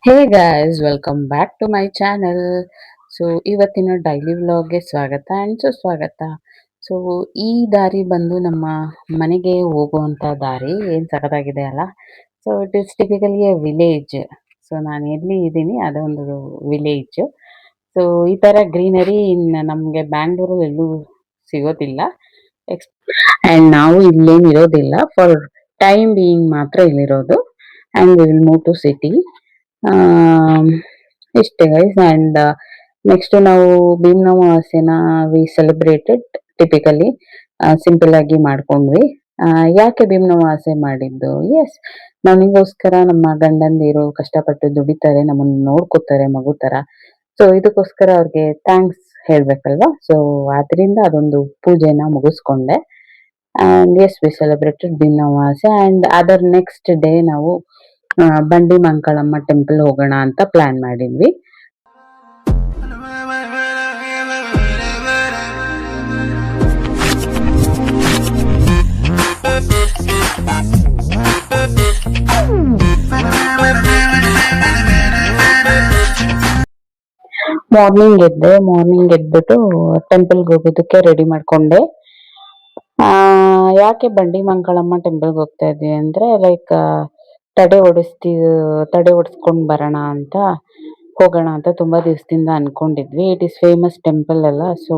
Hey guys welcome back to my channel. So ಇವತ್ತಿನ daily ವ್ಲಾಗ್ಗೆ ಸ್ವಾಗತ ಆ್ಯಂಡ್ ಸುಸ್ವಾಗತ. ಸೊ ಈ ದಾರಿ ಬಂದು ನಮ್ಮ ಮನೆಗೆ ಹೋಗುವಂಥ ದಾರಿ ಏನು ಸಖತ್ತಾಗಿದೆ ಅಲ್ಲ. So it is typically A village. So ನಾನು ಎಲ್ಲಿ ಇದ್ದೀನಿ ಅದೊಂದು ವಿಲೇಜ್. ಸೊ ಈ ಥರ ಗ್ರೀನರಿ ನಮಗೆ ಬ್ಯಾಂಗ್ಳೂರು ಎಲ್ಲೂ ಸಿಗೋದಿಲ್ಲ. ಎಕ್ಸ್ ಆ್ಯಂಡ್ ನಾವು ಇಲ್ಲೇನು ಇರೋದಿಲ್ಲ, ಫಾರ್ ಟೈಮ್ ಬೀಯಿಂಗ್ ಮಾತ್ರ ಇಲ್ಲಿರೋದು. And we will move to city. Um, ಇಷ್ಟೇ ಗೈಸ್. ಆ್ಯಂಡ್ ನೆಕ್ಸ್ಟ್ ನಾವು ಭೀಮ್ನ ಅಮಾವಾಸ್ಯೆನ ವಿ ಸೆಲೆಬ್ರೇಟೆಡ್ ಟಿಪಿಕಲಿ ಸಿಂಪಲ್ ಆಗಿ ಮಾಡ್ಕೊಂಡ್ವಿ. ಯಾಕೆ ಭೀಮ್ನ ಅಮಾವಾಸ್ಯೆ ಮಾಡಿದ್ದು? ಎಸ್, ನಮಗೋಸ್ಕರ ನಮ್ಮ ಗಂಡಂದಿರು ಕಷ್ಟಪಟ್ಟು ದುಡಿತಾರೆ, ನಮ್ಮನ್ನು ನೋಡ್ಕೋತಾರೆ ಮಗು ತರ. ಸೊ ಇದಕ್ಕೋಸ್ಕರ ಅವ್ರಿಗೆ ಥ್ಯಾಂಕ್ಸ್ ಹೇಳ್ಬೇಕಲ್ವಾ. ಸೊ ಆದ್ರಿಂದ ಅದೊಂದು ಪೂಜೆನ ಮುಗಿಸ್ಕೊಂಡೆ. ಆ್ಯಂಡ್ ಎಸ್, ವಿ ಸೆಲೆಬ್ರೇಟೆಡ್ ಭೀಮ್ನ ಅಮಾವಾಸ್ಯೆ. ಆ್ಯಂಡ್ ಅದರ್ ನೆಕ್ಸ್ಟ್ ಡೇ ನಾವು ಬಂಡಿ ಮಂಕಳಮ್ಮ ಟೆಂಪಲ್ ಹೋಗೋಣ ಅಂತ ಪ್ಲಾನ್ ಮಾಡಿದ್ವಿ. ಮಾರ್ನಿಂಗ್ ಎದ್ಬಿಟ್ಟು ಟೆಂಪಲ್ಗೆ ಹೋಗೋದಕ್ಕೆ ರೆಡಿ ಮಾಡ್ಕೊಂಡೆ. ಯಾಕೆ ಬಂಡಿ ಮಂಕಳಮ್ಮ ಟೆಂಪಲ್ಗೆ ಹೋಗ್ತಾ ಇದ್ವಿ ಅಂದ್ರೆ ಲೈಕ್ ತಡೆ ಓಡಿಸ್ಕೊಂಡು ಬರೋಣ ಅಂತ ಹೋಗೋಣ ಅಂತ ತುಂಬಾ ದಿವಸದಿಂದ ಅನ್ಕೊಂಡಿದ್ವಿ. ಇಟ್ ಈಸ್ ಫೇಮಸ್ ಟೆಂಪಲ್ ಅಲ್ಲ, ಸೊ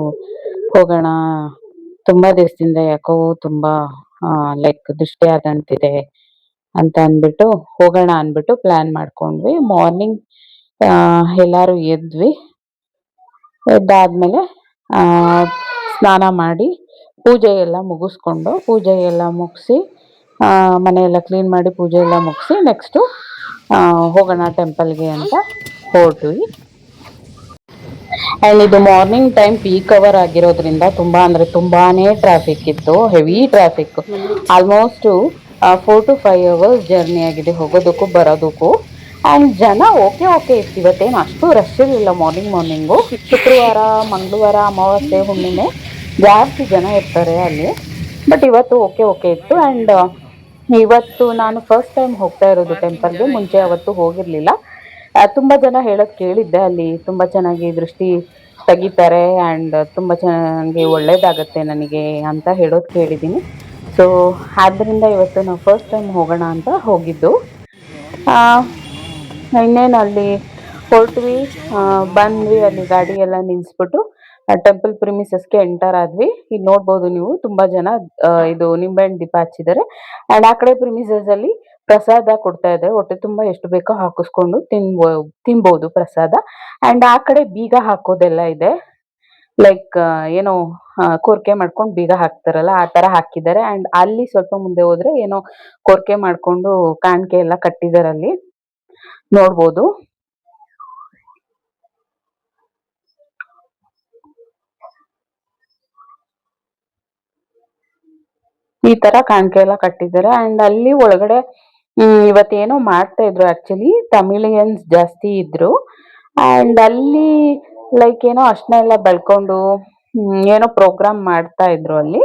ಹೋಗೋಣ. ತುಂಬಾ ದಿವಸದಿಂದ ಯಾಕೋ ತುಂಬಾ ಲೈಕ್ ದೃಷ್ಟಿ ಆದಂತಿದೆ ಅಂತ ಅಂದ್ಬಿಟ್ಟು ಹೋಗೋಣ ಅಂದ್ಬಿಟ್ಟು ಪ್ಲಾನ್ ಮಾಡ್ಕೊಂಡ್ವಿ. ಮಾರ್ನಿಂಗ್ ಎಲ್ಲಾರು ಎದ್ದಾದ್ಮೇಲೆ ಆ ಸ್ನಾನ ಮಾಡಿ ಪೂಜೆ ಎಲ್ಲ ಮುಗಿಸಿ ಮನೆಯೆಲ್ಲ ಕ್ಲೀನ್ ಮಾಡಿ ಪೂಜೆ ಎಲ್ಲ ಮುಗಿಸಿ ನೆಕ್ಸ್ಟು ಹೋಗೋಣ ಟೆಂಪಲ್ಗೆ ಅಂತ ಹೊರಟ್ವಿ. ಆ್ಯಂಡ್ ಇದು ಮಾರ್ನಿಂಗ್ ಟೈಮ್ ಪೀಕ್ ಅವರ್ ಆಗಿರೋದ್ರಿಂದ ತುಂಬಾ ಅಂದ್ರೆ ತುಂಬಾನೇ ಟ್ರಾಫಿಕ್ ಇತ್ತು, heavy traffic. Almost 4 to 5 hours journey ಆಗಿದೆ ಹೋಗೋದಕ್ಕೂ ಬರೋದಕ್ಕೂ. ಆ್ಯಂಡ್ ಜನ ಓಕೆ ಇತ್ತು, ಇವತ್ತೇನು ಅಷ್ಟು ರಶ್ ಇರಲಿಲ್ಲ. ಮಾರ್ನಿಂಗು ಶುಕ್ರವಾರ, ಮಂಗಳವಾರ, ಅಮಾವಾಸ್ಯೆ, ಹುಣ್ಣಿಮೆ ಜಾಸ್ತಿ ಜನ ಇರ್ತಾರೆ ಅಲ್ಲಿ. ಬಟ್ ಇವತ್ತು ಓಕೆ ಇತ್ತು. ಆ್ಯಂಡ್ ಇವತ್ತು ನಾನು ಫಸ್ಟ್ ಟೈಮ್ ಹೋಗ್ತಾ ಇರೋದು ಟೆಂಪಲ್ಗೆ, ಮುಂಚೆ ಅವತ್ತು ಹೋಗಿರಲಿಲ್ಲ. ತುಂಬ ಜನ ಹೇಳೋದು ಕೇಳಿದ್ದೆ, ಅಲ್ಲಿ ತುಂಬ ಚೆನ್ನಾಗಿ ದೃಷ್ಟಿ ತೆಗಿತಾರೆ ಆ್ಯಂಡ್ ತುಂಬ ಚೆನ್ನಾಗಿ ಒಳ್ಳೇದಾಗತ್ತೆ ನನಗೆ ಅಂತ ಹೇಳೋದು ಕೇಳಿದ್ದೀನಿ. ಸೊ ಆದ್ದರಿಂದ ಇವತ್ತು ನಾವು ಫಸ್ಟ್ ಟೈಮ್ ಹೋಗೋಣ ಅಂತ ಹೋಗಿದ್ದು. ಇನ್ನೇನು ಅಲ್ಲಿ ಹೊರಟ್ವಿ, ಬಂದ್ವಿ, ಅಲ್ಲಿ ಗಾಡಿ ಎಲ್ಲ ನಿಲ್ಲಿಸ್ಬಿಟ್ಟು ಟೆಂಪಲ್ ಪ್ರಿಮಿಸಸ್ಗೆ ಎಂಟರ್ ಆದ್ವಿ. ಇಲ್ಲಿ ನೋಡ್ಬೋದು ನೀವು, ತುಂಬಾ ಜನ ಇದು ನಿಂಬೆಹಣ್ಣು ದೀಪ ಹಚ್ಚಿದ್ದಾರೆ. ಆ್ಯಂಡ್ ಆ ಕಡೆ ಪ್ರಿಮಿಸಸ್ ಅಲ್ಲಿ ಪ್ರಸಾದ ಕೊಡ್ತಾ ಇದ್ದಾರೆ. ಹೊಟ್ಟೆ ತುಂಬ ಎಷ್ಟು ಬೇಕೋ ಹಾಕಿಸ್ಕೊಂಡು ತಿನ್ಬೋದು ಪ್ರಸಾದ. ಆ್ಯಂಡ್ ಆ ಕಡೆ ಬೀಗ ಹಾಕೋದೆಲ್ಲ ಇದೆ, ಲೈಕ್ ಏನೋ ಕೋರ್ಕೆ ಮಾಡ್ಕೊಂಡು ಬೀಗ ಹಾಕ್ತಾರಲ್ಲ ಆ ಥರ ಹಾಕಿದ್ದಾರೆ. ಆ್ಯಂಡ್ ಅಲ್ಲಿ ಸ್ವಲ್ಪ ಮುಂದೆ ಹೋದ್ರೆ ಏನೋ ಕೋರ್ಕೆ ಮಾಡ್ಕೊಂಡು ಕಾಣಿಕೆ ಎಲ್ಲ ಕಟ್ಟಿದ್ದಾರೆ, ಅಲ್ಲಿ ನೋಡ್ಬೋದು. ಈ ತರ ಕಾಣಿಕೆ ಎಲ್ಲ ಕಟ್ಟಿದ್ದಾರೆ. ಆ್ಯಂಡ್ ಅಲ್ಲಿ ಒಳಗಡೆ ಇವತ್ತೇನೋ ಮಾಡ್ತಾ ಇದ್ರು, ಆಕ್ಚುಲಿ ತಮಿಳಿಯನ್ಸ್ ಜಾಸ್ತಿ ಇದ್ರು. ಆ್ಯಂಡ್ ಅಲ್ಲಿ ಲೈಕ್ ಏನೋ ಅರ್ಶನ ಎಲ್ಲ ಬೆಳ್ಕೊಂಡು ಏನೋ ಪ್ರೋಗ್ರಾಮ್ ಮಾಡ್ತಾ ಇದ್ರು ಅಲ್ಲಿ.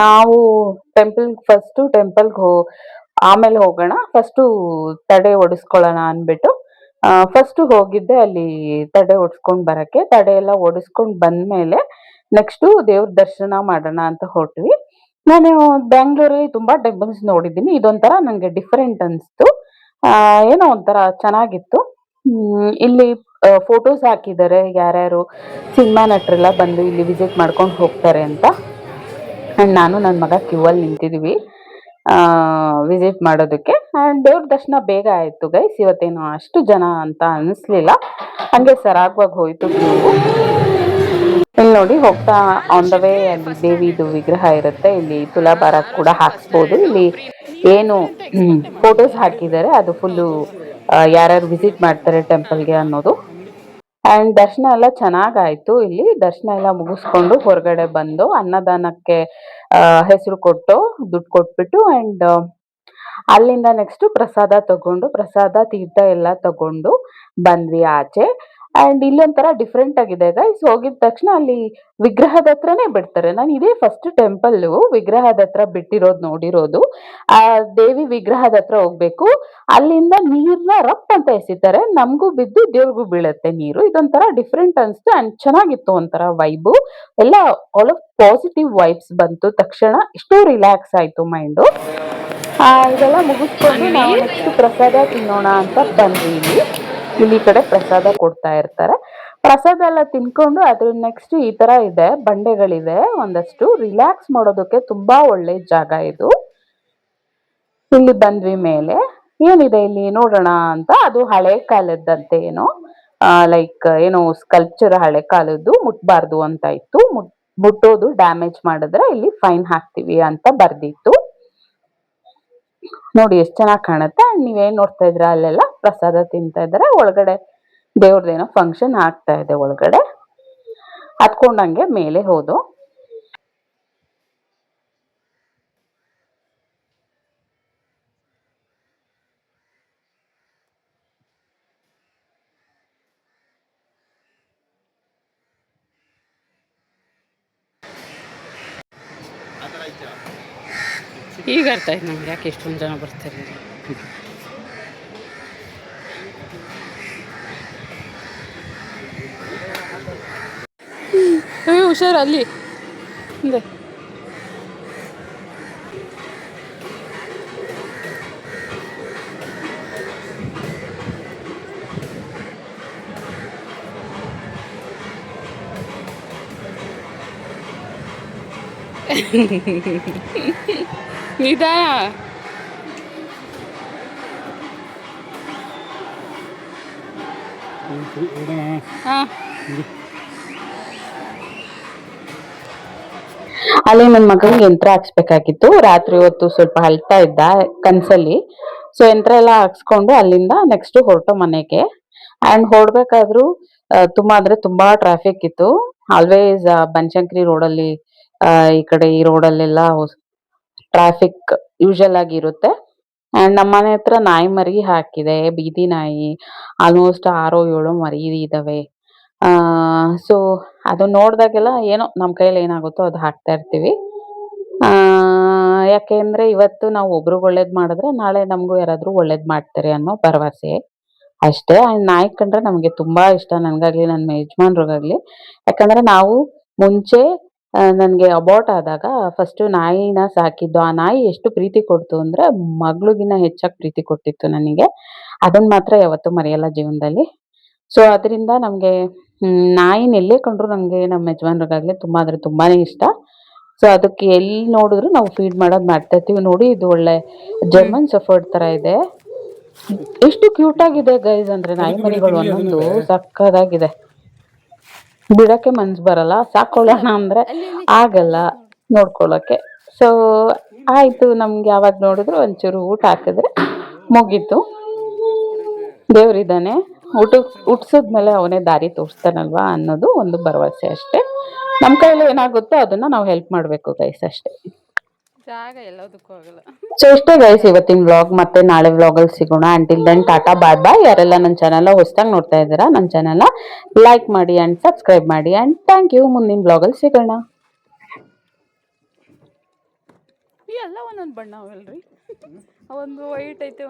ನಾವು ಟೆಂಪಲ್ಗೆ ಆಮೇಲೆ ಹೋಗೋಣ, ಫಸ್ಟು ತಡೆ ಒಡಿಸ್ಕೊಳ್ಳೋಣ ಅಂದ್ಬಿಟ್ಟು ಫಸ್ಟು ಹೋಗಿದ್ದೆ ಅಲ್ಲಿ ತಡೆ ಒಡಿಸ್ಕೊಂಡು ಬರೋಕ್ಕೆ. ತಡೆ ಎಲ್ಲ ಒಡಿಸ್ಕೊಂಡು ಬಂದಮೇಲೆ ನೆಕ್ಸ್ಟು ದೇವ್ರ ದರ್ಶನ ಮಾಡೋಣ ಅಂತ ಹೊರಟ್ವಿ. ನಾನು ಬ್ಯಾಂಗ್ಳೂರಲ್ಲಿ ತುಂಬ ಟೆಂಪಲ್ಸ್ ನೋಡಿದ್ದೀನಿ, ಇದೊಂಥರ ನನಗೆ ಡಿಫ್ರೆಂಟ್ ಅನಿಸ್ತು. ಏನೋ ಒಂಥರ ಚೆನ್ನಾಗಿತ್ತು. ಇಲ್ಲಿ ಫೋಟೋಸ್ ಹಾಕಿದ್ದಾರೆ, ಯಾರ್ಯಾರು ಸಿನಿಮಾ ನಟರೆಲ್ಲ ಬಂದು ಇಲ್ಲಿ ವಿಸಿಟ್ ಮಾಡ್ಕೊಂಡು ಹೋಗ್ತಾರೆ ಅಂತ. ಆ್ಯಂಡ್ ನಾನು ನನ್ನ ಮಗ ಕ್ಯೂ ಅಲ್ಲಿ ನಿಂತಿದ್ವಿ ವಿಸಿಟ್ ಮಾಡೋದಕ್ಕೆ. ಆ್ಯಂಡ್ ದೇವ್ರ ದರ್ಶನ ಬೇಗ ಆಯಿತು ಗೈಸ್, ಇವತ್ತೇನು ಅಷ್ಟು ಜನ ಅಂತ ಅನ್ನಿಸ್ಲಿಲ್ಲ, ಹಂಗೆ ಸರಾಗವಾಗಿ ಹೋಯಿತು ಕ್ಯೂ. ಇಲ್ಲಿ ನೋಡಿ, ಹೋಗ್ತಾ ಆನ್ ದ ವೇ ಅಲ್ಲಿ ದೇವಿದು ವಿಗ್ರಹ ಇರುತ್ತೆ, ಇಲ್ಲಿ ತುಲಾಭಾರ ಕೂಡ ಹಾಕ್ಸ್ಬೋದು. ಇಲ್ಲಿ ಏನು ಫೋಟೋಸ್ ಹಾಕಿದ್ದಾರೆ ಅದು ಫುಲ್ಲು ಯಾರ್ಯಾರು ವಿಸಿಟ್ ಮಾಡ್ತಾರೆ ಟೆಂಪಲ್ಗೆ ಅನ್ನೋದು. ಆ್ಯಂಡ್ ದರ್ಶನ ಎಲ್ಲ ಚೆನ್ನಾಗಾಯಿತು. ಇಲ್ಲಿ ದರ್ಶನ ಎಲ್ಲ ಮುಗಿಸ್ಕೊಂಡು ಹೊರಗಡೆ ಬಂದು ಅನ್ನದಾನಕ್ಕೆ ಹೆಸರು ಕೊಟ್ಟು ದುಡ್ಡು ಕೊಟ್ಬಿಟ್ಟು ಆ್ಯಂಡ್ ಅಲ್ಲಿಂದ ನೆಕ್ಸ್ಟ್ ಪ್ರಸಾದ ತೀರ್ಥ ಎಲ್ಲ ತಗೊಂಡು ಬಂದ್ವಿ ಆಚೆ. ಅಂಡ್ ಇಲ್ಲೊಂಥರ ಡಿಫ್ರೆಂಟ್ ಆಗಿದೆ ಗೈಸ್. ಹೋಗಿದ ತಕ್ಷಣ ಅಲ್ಲಿ ವಿಗ್ರಹದ ಹತ್ರನೇ ಬಿಡ್ತಾರೆ. ನಾನು ಇದೇ ಫಸ್ಟ್ ಟೆಂಪಲ್ ವಿಗ್ರಹದ ಹತ್ರ ಬಿಟ್ಟಿರೋದು ನೋಡಿರೋದು. ಆ ದೇವಿ ವಿಗ್ರಹದ ಹತ್ರ ಹೋಗ್ಬೇಕು, ಅಲ್ಲಿಂದ ನೀರ್ನ ರಪ್ ಅಂತ ಎಸಿತಾರೆ, ನಮಗೂ ಬಿದ್ದು ದೇವ್ರಿಗೂ ಬೀಳತ್ತೆ ನೀರು. ಇದೊಂಥರ ಡಿಫ್ರೆಂಟ್ ಅನ್ಸ್ತು ಅಂಡ್ ಚೆನ್ನಾಗಿತ್ತು, ಒಂಥರ ವೈಬು ಎಲ್ಲ. ಆಲ್ ಆಫ್ ಪಾಸಿಟಿವ್ ವೈಬ್ಸ್ ಬಂತು ತಕ್ಷಣ, ಇಷ್ಟು ರಿಲ್ಯಾಕ್ಸ್ ಆಯ್ತು ಮೈಂಡು. ಇದೆಲ್ಲ ಮುಗಿಸ್ಕೊಂಡು ನಾವು ನೆಕ್ಸ್ಟ್ ಪ್ರಸಾದ ತಿನ್ನೋಣ ಅಂತ ಬಂದ್ವಿ. ಇಲ್ಲಿ ಈ ಕಡೆ ಪ್ರಸಾದ ಕೊಡ್ತಾ ಇರ್ತಾರೆ. ಪ್ರಸಾದ ಎಲ್ಲ ತಿನ್ಕೊಂಡು ಅದ್ರ ನೆಕ್ಸ್ಟ್ ಈ ತರ ಇದೆ, ಬಂಡೆಗಳಿದೆ ಒಂದಷ್ಟು. ರಿಲ್ಯಾಕ್ಸ್ ಮಾಡೋದಕ್ಕೆ ತುಂಬಾ ಒಳ್ಳೆ ಜಾಗ ಇದು. ಇಲ್ಲಿ ಬಂದ್ವಿ ಮೇಲೆ, ಏನಿದೆ ಇಲ್ಲಿ ನೋಡೋಣ ಅಂತ. ಅದು ಹಳೆ ಕಾಲದ್ದಂತೆ ಏನೋ, ಲೈಕ್ ಏನೋ ಸ್ಕಲ್ಪ್ಚರ್ ಹಳೆ ಕಾಲದ್ದು, ಮುಟ್ಬಾರ್ದು ಅಂತ ಇತ್ತು. ಮುಟ್ಟೋದು ಡ್ಯಾಮೇಜ್ ಮಾಡಿದ್ರೆ ಇಲ್ಲಿ ಫೈನ್ ಹಾಕ್ತಿವಿ ಅಂತ ಬರ್ದಿತ್ತು. ನೋಡಿ ಎಷ್ಟು ಚೆನ್ನಾಗಿ ಕಾಣುತ್ತೆ. ನೀವೇನ್ ನೋಡ್ತಾ ಇದ್ರ ಅಲ್ಲೆಲ್ಲ ಪ್ರಸಾದ ತಿಂತಾ ಇದಾರೆ. ಒಳಗಡೆ ದೇವ್ರದೇನೋ ಫಂಕ್ಷನ್ ಆಗ್ತಾ ಇದೆ ಒಳಗಡೆ. ಹತ್ಕೊಂಡಂಗೆ ಮೇಲೆ ಹೋದು. ಈಗ ಅರ್ಥ ಆಯ್ತು ನಮ್ಗೆ ಯಾಕೆ ಇಷ್ಟೊಂದು ಜನ ಬರ್ತಾರೆ. ಹುಷಾರು ಅಲ್ಲಿ ಹಿಂದೆ. ನಿಧಾನ. ಹಾಂ, ಅಲ್ಲಿ ನನ್ನ ಮಗನಿಗೆ ಯಂತ್ರ ಹಾಕ್ಸ್ಬೇಕಾಗಿತ್ತು. ರಾತ್ರಿ ಹೊತ್ತು ಸ್ವಲ್ಪ ಅಳ್ತಾ ಇದ್ದ ಕನ್ಸಲ್ಲಿ. ಸೊ ಯಂತ್ರ ಎಲ್ಲ ಹಾಕ್ಸ್ಕೊಂಡು ಅಲ್ಲಿಂದ ನೆಕ್ಸ್ಟ್ ಹೊರಟು ಮನೆಗೆ. ಅಂಡ್ ಹೊರಡ್ಬೇಕಾದ್ರೂ ತುಂಬಾ ಅಂದ್ರೆ ತುಂಬಾ ಟ್ರಾಫಿಕ್ ಇತ್ತು. ಆಲ್ವೇಸ್ ಬನಶಂಕರಿ ರೋಡಲ್ಲಿ, ಈ ಕಡೆ ಈ ರೋಡಲ್ಲೆಲ್ಲ ಟ್ರಾಫಿಕ್ ಯೂಶಲ್ ಆಗಿ ಇರುತ್ತೆ. ಅಂಡ್ ನಮ್ಮ ಮನೆ ಹತ್ರ ನಾಯಿ ಮರಿ ಹಾಕಿದೆ, ಬೀದಿ ನಾಯಿ. ಆಲ್ಮೋಸ್ಟ್ 6 7 ಮರಿ ಇದಾವೆ. ಸೊ ಅದು ನೋಡ್ದಾಗೆಲ್ಲ ಏನೋ ನಮ್ಮ ಕೈಯಲ್ಲಿ ಏನಾಗುತ್ತೋ ಅದು ಹಾಕ್ತಾ ಇರ್ತೀವಿ. ಆ ಯಾಕೆಂದ್ರೆ ಇವತ್ತು ನಾವು ಒಬ್ರಿಗೆ ಒಳ್ಳೇದ್ ಮಾಡಿದ್ರೆ ನಾಳೆ ನಮಗೂ ಯಾರಾದ್ರೂ ಒಳ್ಳೇದ್ ಮಾಡ್ತಾರೆ ಅನ್ನೋ ಭರವಸೆ ಅಷ್ಟೇ. ಅಂಡ್ ನಾಯಿ ಕಂಡ್ರೆ ನಮಗೆ ತುಂಬಾ ಇಷ್ಟ, ನನ್ಗಾಗ್ಲಿ ನನ್ನ ಯಜಮಾನ್ರಿಗಾಗ್ಲಿ. ಯಾಕಂದ್ರೆ ನಾವು ಮುಂಚೆ ನನ್ಗೆ ಅಬಾರ್ಟ್ ಆದಾಗ ಫಸ್ಟ್ ನಾಯಿನ ಸಾಕಿದ್ದು. ಆ ನಾಯಿ ಎಷ್ಟು ಪ್ರೀತಿ ಕೊಡ್ತು ಅಂದ್ರೆ ಮಗಳಿಗಿನ್ನ ಹೆಚ್ಚಾಗಿ ಪ್ರೀತಿ ಕೊಟ್ಟಿತ್ತು ನನಗೆ. ಅದನ್ನ ಮಾತ್ರ ಯಾವತ್ತೂ ಮರೆಯಲ್ಲ ಜೀವನದಲ್ಲಿ. ಸೊ ಅದರಿಂದ ನಮ್ಗೆ ನಾಯಿನ ಎಲ್ಲೇ ಕಂಡ್ರು ನಂಗೆ ನಮ್ಮ ಯಜಮಾನ್ರಿಗಾಗ್ಲಿ ತುಂಬಾ ಅಂದ್ರೆ ತುಂಬಾನೇ ಇಷ್ಟ. ಸೊ ಅದಕ್ಕೆ ಎಲ್ಲಿ ನೋಡಿದ್ರು ನಾವು ಫೀಡ್ ಮಾಡೋದು ಮಾಡ್ತಾ ಇರ್ತೀವಿ. ನೋಡಿ ಇದು ಒಳ್ಳೆ ಜರ್ಮನ್ ಶೆಫರ್ಡ್ ತರ ಇದೆ. ಎಷ್ಟು ಕ್ಯೂಟ್ ಆಗಿದೆ ಗೈಸ್ ಅಂದ್ರೆ ನಾಯಿ ಮರಿಗಳು ಒಂದೊಂದು ಸಕ್ಕದಾಗಿದೆ. ಬಿಡಕ್ಕೆ ಮನ್ಸು ಬರಲ್ಲ, ಸಾಕೊಳ್ಳೋಣ ಅಂದ್ರೆ ಆಗಲ್ಲ ನೋಡ್ಕೊಳ್ಳೋಕೆ. ಸೊ ಆಯ್ತು, ನಮ್ಗೆ ಯಾವಾಗ ನೋಡಿದ್ರು ಒಂಚೂರು ಊಟ ಹಾಕಿದ್ರೆ ಮುಗೀತು. ದೇವ್ರಿದ್ದಾನೆ, ಹುಟ್ಸಿದ್ಮೇಲೆ ಅವನೇ ದಾರಿ ತೋರಿಸ್ತಾನಲ್ವಾ ಅನ್ನೋದು ಒಂದು ಭರವಸೆ ಅಷ್ಟೇ. ನಮ್ಮ ಕೈಯಲ್ಲಿ ಏನಾಗುತ್ತೋ ಅದನ್ನ ನಾವು ಹೆಲ್ಪ್ ಮಾಡಬೇಕು ಗೈಸ್ ಅಷ್ಟೇ. ಜಾಗ ಎಲ್ಲದಕ್ಕೂ ಆಗಲ್ಲ. ಸೊ ಇಷ್ಟೇ ಗೈಸ್ ಇವತ್ತಿನ ವ್ಲಾಗ್. ಮತ್ತೆ ನಾಳೆ ವ್ಲಾಗಲ್ಲಿ ಸಿಗೋಣ. Until then tata bye bye. ಯಾರೆಲ್ಲ ನನ್ನ ಚಾನಲ್ ಹೊಸದಾಗಿ ನೋಡ್ತಾ ಇದ್ದೀರಾ ನನ್ನ ಚಾನಲ್ ಲೈಕ್ ಮಾಡಿ ಅಂಡ್ ಸಬ್ಸ್ಕ್ರೈಬ್ ಮಾಡಿ. And thank you. ಮುಂದಿನ ವ್ಲಾಗಲ್ಲಿ ಸಿಗೋಣ. ಎಲ್ಲ ಒಂದೊಂದು ಬಣ್ಣ ಅವಲ್ರಿ, ಒಂದು ವೈಟ್ ಐತೆ.